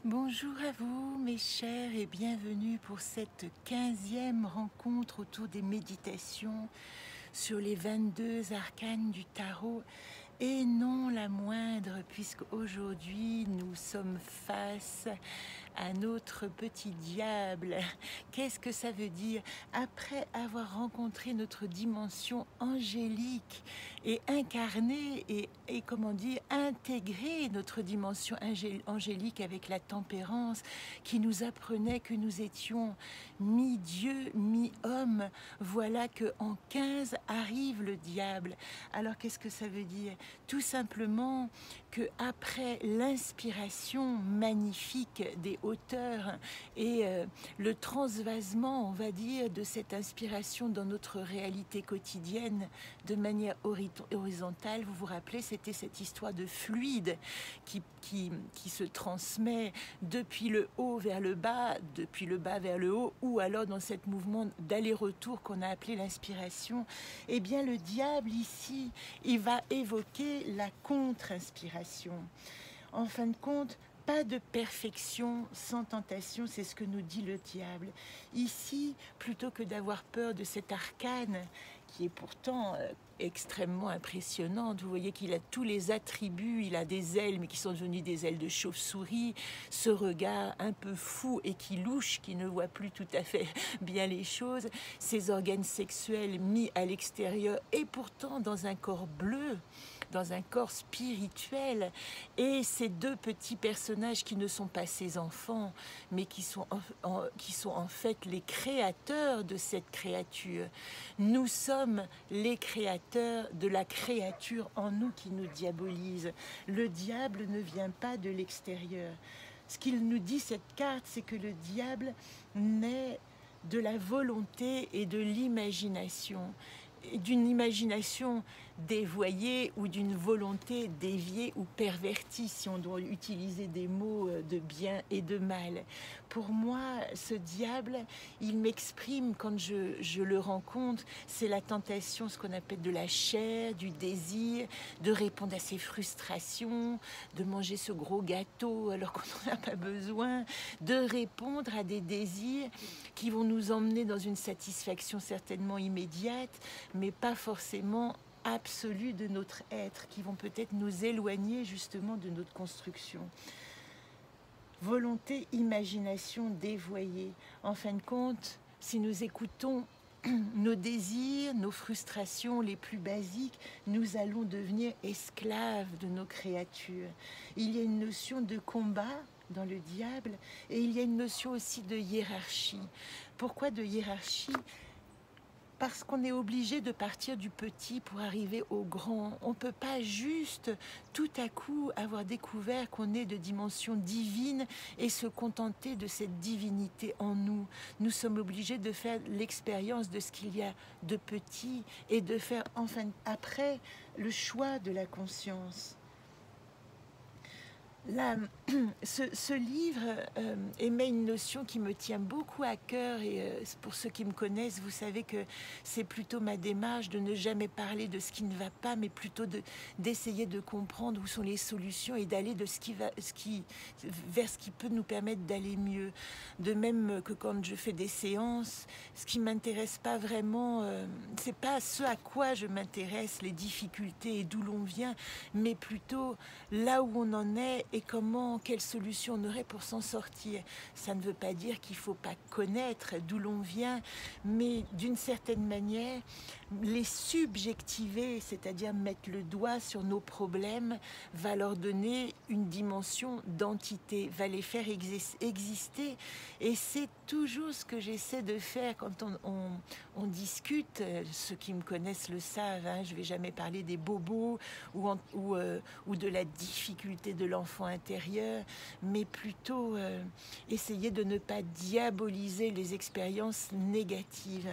Bonjour à vous mes chers et bienvenue pour cette 15e rencontre autour des méditations sur les 22 arcanes du tarot et non la moindre puisque aujourd'hui nous sommes face à notre petit diable. Qu'est-ce que ça veut dire? Après avoir rencontré notre dimension angélique et incarné et comment dire, intégré notre dimension angélique avec la tempérance qui nous apprenait que nous étions mi-dieu, mi-homme, voilà que en 15 arrive le diable. Alors qu'est-ce que ça veut dire? Tout simplement que après l'inspiration magnifique des auteurs et le transvasement, on va dire, de cette inspiration dans notre réalité quotidienne de manière horizontale, vous vous rappelez, c'était cette histoire de fluide qui se transmet depuis le haut vers le bas, depuis le bas vers le haut, ou alors dans ce mouvement d'aller-retour qu'on a appelé l'inspiration. Eh bien, le diable ici, il va évoquer la contre-inspiration. En fin de compte, pas de perfection sans tentation, c'est ce que nous dit le diable. Ici, plutôt que d'avoir peur de cet arcane, qui est pourtant extrêmement impressionnante, vous voyez qu'il a tous les attributs, il a des ailes, mais qui sont devenues des ailes de chauve-souris, ce regard un peu fou et qui louche, qui ne voit plus tout à fait bien les choses, ses organes sexuels mis à l'extérieur et pourtant dans un corps bleu, dans un corps spirituel, et ces deux petits personnages qui ne sont pas ses enfants, mais qui sont en fait les créateurs de cette créature. Nous sommes les créateurs de la créature en nous qui nous diabolise. Le diable ne vient pas de l'extérieur. Ce qu'il nous dit, cette carte, c'est que le diable naît de la volonté et de l'imagination, d'une imagination dévoyée ou d'une volonté déviée ou pervertie, si on doit utiliser des mots de bien et de mal. Pour moi, ce diable, il m'exprime quand je le rencontre, c'est la tentation, ce qu'on appelle de la chair, du désir, de répondre à ses frustrations, de manger ce gros gâteau alors qu'on n'en a pas besoin, de répondre à des désirs qui vont nous emmener dans une satisfaction certainement immédiate, mais pas forcément absolue de notre être, qui vont peut-être nous éloigner justement de notre construction. Volonté, imagination dévoyée. En fin de compte, si nous écoutons nos désirs, nos frustrations les plus basiques, nous allons devenir esclaves de nos créatures. Il y a une notion de combat dans le diable et il y a une notion aussi de hiérarchie. Pourquoi de hiérarchie ? Parce qu'on est obligé de partir du petit pour arriver au grand. On ne peut pas juste tout à coup avoir découvert qu'on est de dimension divine et se contenter de cette divinité en nous. Nous sommes obligés de faire l'expérience de ce qu'il y a de petit et de faire enfin après le choix de la conscience. Là, ce livre émet une notion qui me tient beaucoup à cœur et pour ceux qui me connaissent, vous savez que c'est plutôt ma démarche de ne jamais parler de ce qui ne va pas, mais plutôt d'essayer de comprendre où sont les solutions et d'aller vers ce qui peut nous permettre d'aller mieux. De même que quand je fais des séances, ce qui m'intéresse pas vraiment, c'est pas ce à quoi je m'intéresse, les difficultés et d'où l'on vient, mais plutôt là où on en est et quelle solution on aurait pour s'en sortir. Ça ne veut pas dire qu'il ne faut pas connaître d'où l'on vient, mais d'une certaine manière, les subjectiver, c'est-à-dire mettre le doigt sur nos problèmes, va leur donner une dimension d'entité, va les faire exister. Et c'est toujours ce que j'essaie de faire quand on discute. Ceux qui me connaissent le savent, hein, je ne vais jamais parler des bobos ou de la difficulté de l'enfant intérieur, mais plutôt essayer de ne pas diaboliser les expériences négatives.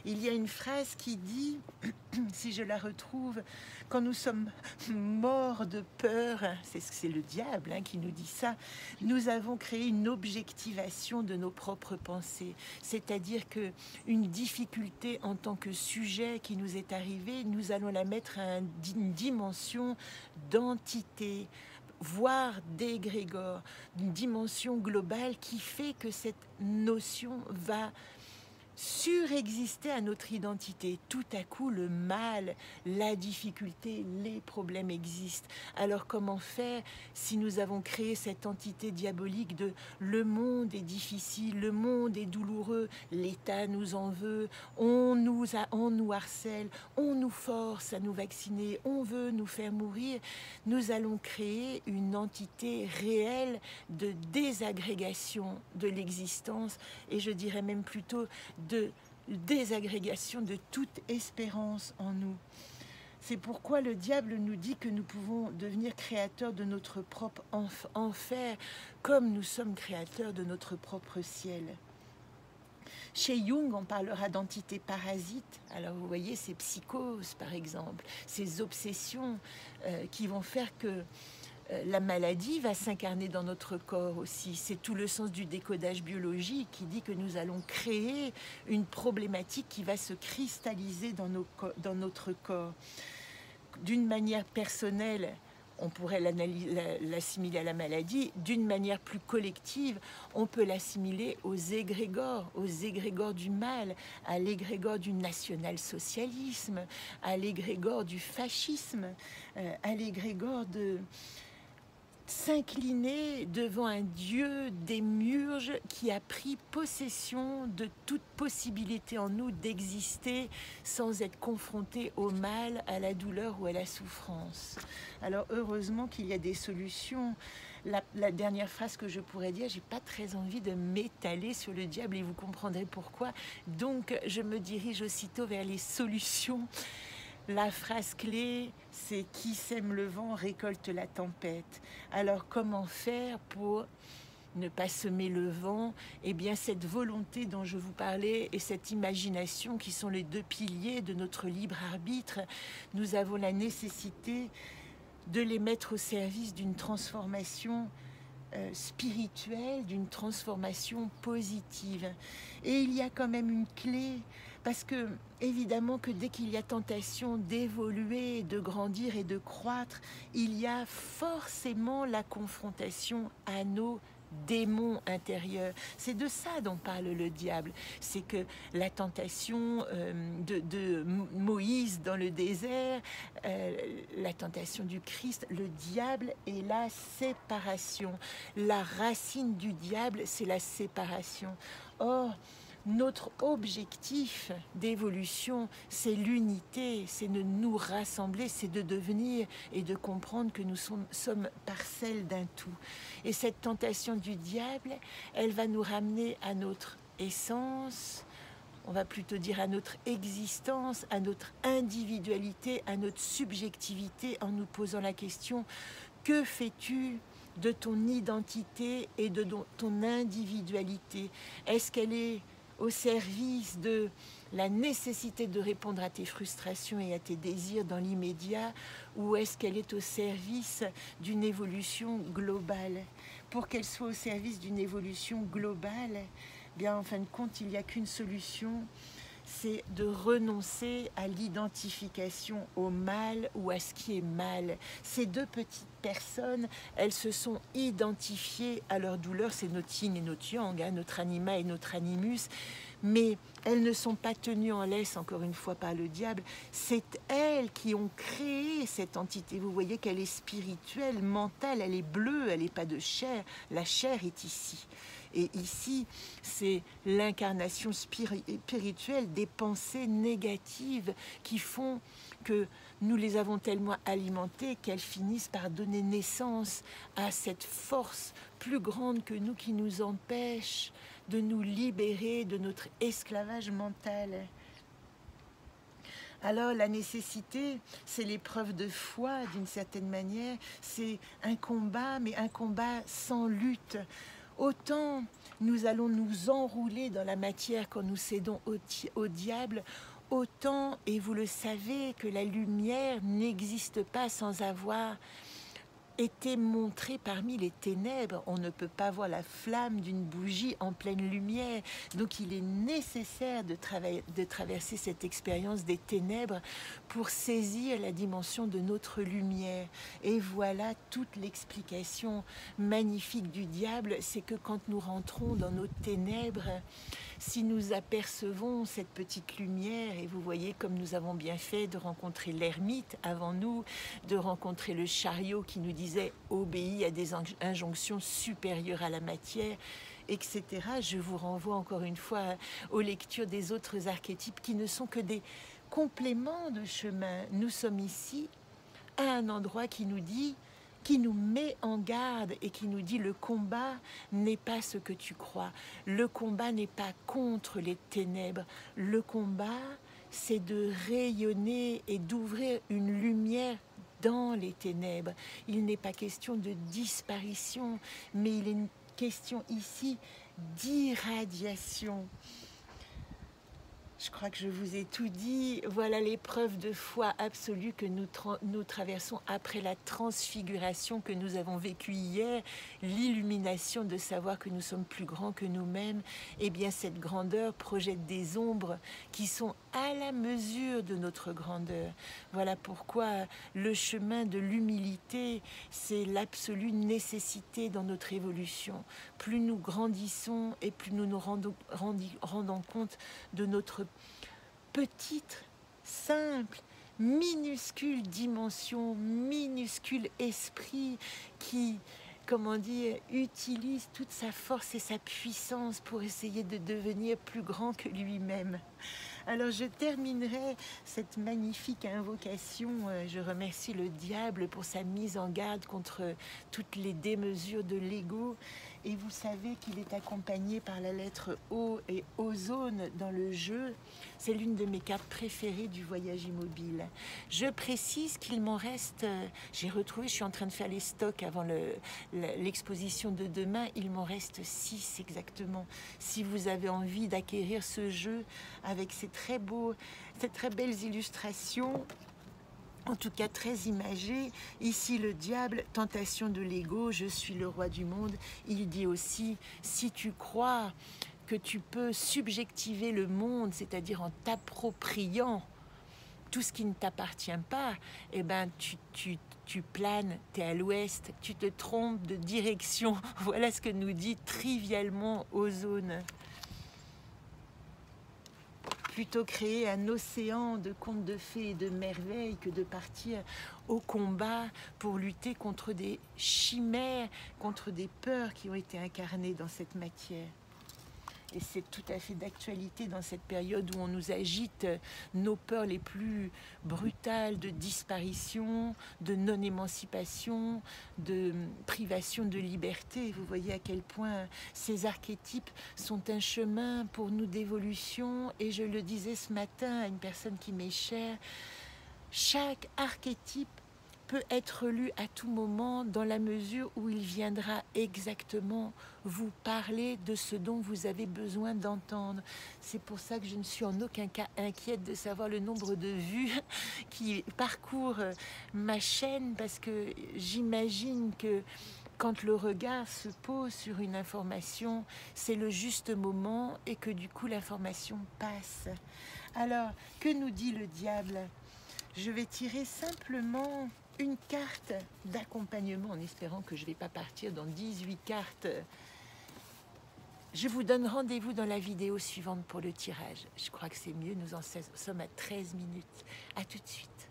Il y a une phrase qui dit, si je la retrouve, quand nous sommes morts de peur, c'est le diable qui nous dit ça, nous avons créé une objectivation de nos propres pensées. C'est-à-dire qu'une difficulté en tant que sujet qui nous est arrivée, nous allons la mettre à une dimension d'entité, voire d'égrégore, d'une dimension globale qui fait que cette notion va surexister à notre identité. Tout à coup, le mal, la difficulté, les problèmes existent. Alors comment faire si nous avons créé cette entité diabolique de le monde est difficile, le monde est douloureux, l'État nous en veut, on nous harcèle, on nous force à nous vacciner, on veut nous faire mourir. Nous allons créer une entité réelle de désagrégation de l'existence, et je dirais même plutôt de désagrégation de toute espérance en nous. C'est pourquoi le diable nous dit que nous pouvons devenir créateurs de notre propre enfer, comme nous sommes créateurs de notre propre ciel. Chez Jung, on parlera d'entités parasites. Alors vous voyez, ces psychoses, par exemple, ces obsessions qui vont faire que la maladie va s'incarner dans notre corps aussi. C'est tout le sens du décodage biologique qui dit que nous allons créer une problématique qui va se cristalliser dans notre corps. D'une manière personnelle, on pourrait l'assimiler à la maladie. D'une manière plus collective, on peut l'assimiler aux égrégores du mal, à l'égrégore du national-socialisme, à l'égrégore du fascisme, à l'égrégore de s'incliner devant un dieu démiurge qui a pris possession de toute possibilité en nous d'exister sans être confronté au mal, à la douleur ou à la souffrance. Alors heureusement qu'il y a des solutions. La dernière phrase que je pourrais dire, j'ai pas très envie de m'étaler sur le diable et vous comprendrez pourquoi. Donc je me dirige aussitôt vers les solutions. La phrase clé, c'est « Qui sème le vent récolte la tempête ». Alors comment faire pour ne pas semer le vent? Eh bien cette volonté dont je vous parlais et cette imagination qui sont les deux piliers de notre libre arbitre, nous avons la nécessité de les mettre au service d'une transformation spirituelle, d'une transformation positive. Et il y a quand même une clé, parce que évidemment que dès qu'il y a tentation d'évoluer, de grandir et de croître, il y a forcément la confrontation à nos démons intérieurs. C'est de ça dont parle le diable. C'est que la tentation de Moïse dans le désert, la tentation du Christ, le diable est la séparation. La racine du diable, c'est la séparation. Or, notre objectif d'évolution, c'est l'unité, c'est de nous rassembler, c'est de devenir et de comprendre que nous sommes parcelles d'un tout. Et cette tentation du diable, elle va nous ramener à notre essence, on va plutôt dire à notre existence, à notre individualité, à notre subjectivité, en nous posant la question « Que fais-tu de ton identité et de ton individualité? Est-ce qu'elle est au service de la nécessité de répondre à tes frustrations et à tes désirs dans l'immédiat, ou est-ce qu'elle est au service d'une évolution globale? Pour qu'elle soit au service d'une évolution globale, bien en fin de compte, il n'y a qu'une solution, c'est de renoncer à l'identification au mal ou à ce qui est mal. Ces deux petites personnes, elles se sont identifiées à leur douleur, c'est notre yin et notre yang, hein, notre anima et notre animus, mais elles ne sont pas tenues en laisse, encore une fois, par le diable. C'est elles qui ont créé cette entité. Vous voyez qu'elle est spirituelle, mentale, elle est bleue, elle n'est pas de chair. La chair est ici. Et ici, c'est l'incarnation spirituelle des pensées négatives qui font que nous les avons tellement alimentées qu'elles finissent par donner naissance à cette force plus grande que nous qui nous empêche de nous libérer de notre esclavage mental. Alors la nécessité, c'est l'épreuve de foi d'une certaine manière, c'est un combat, mais un combat sans lutte. Autant nous allons nous enrouler dans la matière quand nous cédons au diable, autant, et vous le savez, que la lumière n'existe pas sans avoir été montré parmi les ténèbres. On ne peut pas voir la flamme d'une bougie en pleine lumière. Donc il est nécessaire de traverser cette expérience des ténèbres pour saisir la dimension de notre lumière. Et voilà toute l'explication magnifique du diable, c'est que quand nous rentrons dans nos ténèbres, si nous apercevons cette petite lumière, et vous voyez comme nous avons bien fait de rencontrer l'ermite avant nous, de rencontrer le chariot qui nous disait « obéis à des injonctions supérieures à la matière », etc. Je vous renvoie encore une fois aux lectures des autres archétypes qui ne sont que des compléments de chemin. Nous sommes ici à un endroit qui nous dit, qui nous met en garde et qui nous dit le combat n'est pas ce que tu crois. Le combat n'est pas contre les ténèbres. Le combat, c'est de rayonner et d'ouvrir une lumière dans les ténèbres. Il n'est pas question de disparition, mais il est une question ici d'irradiation. Je crois que je vous ai tout dit. Voilà l'épreuve de foi absolue que nous traversons après la transfiguration que nous avons vécue hier, l'illumination de savoir que nous sommes plus grands que nous-mêmes. Eh bien, cette grandeur projette des ombres qui sont à la mesure de notre grandeur. Voilà pourquoi le chemin de l'humilité, c'est l'absolue nécessité dans notre évolution. Plus nous grandissons et plus nous nous rendons compte de notre petite, simple, minuscule dimension, minuscule esprit qui, comment dire, utilise toute sa force et sa puissance pour essayer de devenir plus grand que lui-même. Alors je terminerai cette magnifique invocation. Je remercie le diable pour sa mise en garde contre toutes les démesures de l'ego. Et vous savez qu'il est accompagné par la lettre O et ozone dans le jeu. C'est l'une de mes cartes préférées du voyage immobile. Je précise qu'il m'en reste, j'ai retrouvé, je suis en train de faire les stocks avant l'exposition de demain, il m'en reste 6 exactement. Si vous avez envie d'acquérir ce jeu avec ces très belles illustrations, en tout cas très imagé. Ici le diable, tentation de l'ego, je suis le roi du monde. Il dit aussi, si tu crois que tu peux subjectiver le monde, c'est-à-dire en t'appropriant tout ce qui ne t'appartient pas, eh ben tu planes, tu es à l'ouest, tu te trompes de direction. Voilà ce que nous dit trivialement Ozone. Plutôt créer un océan de contes de fées et de merveilles que de partir au combat pour lutter contre des chimères, contre des peurs qui ont été incarnées dans cette matière. Et c'est tout à fait d'actualité dans cette période où on nous agite nos peurs les plus brutales de disparition, de non-émancipation, de privation de liberté. Vous voyez à quel point ces archétypes sont un chemin pour nous d'évolution. Et je le disais ce matin à une personne qui m'est chère, chaque archétype peut être lu à tout moment dans la mesure où il viendra exactement vous parler de ce dont vous avez besoin d'entendre. C'est pour ça que je ne suis en aucun cas inquiète de savoir le nombre de vues qui parcourent ma chaîne, parce que j'imagine que quand le regard se pose sur une information, c'est le juste moment et que du coup l'information passe. Alors, que nous dit le diable ? Je vais tirer simplement une carte d'accompagnement en espérant que je ne vais pas partir dans 18 cartes. Je vous donne rendez-vous dans la vidéo suivante pour le tirage. Je crois que c'est mieux, nous en sommes à 13 minutes. À tout de suite.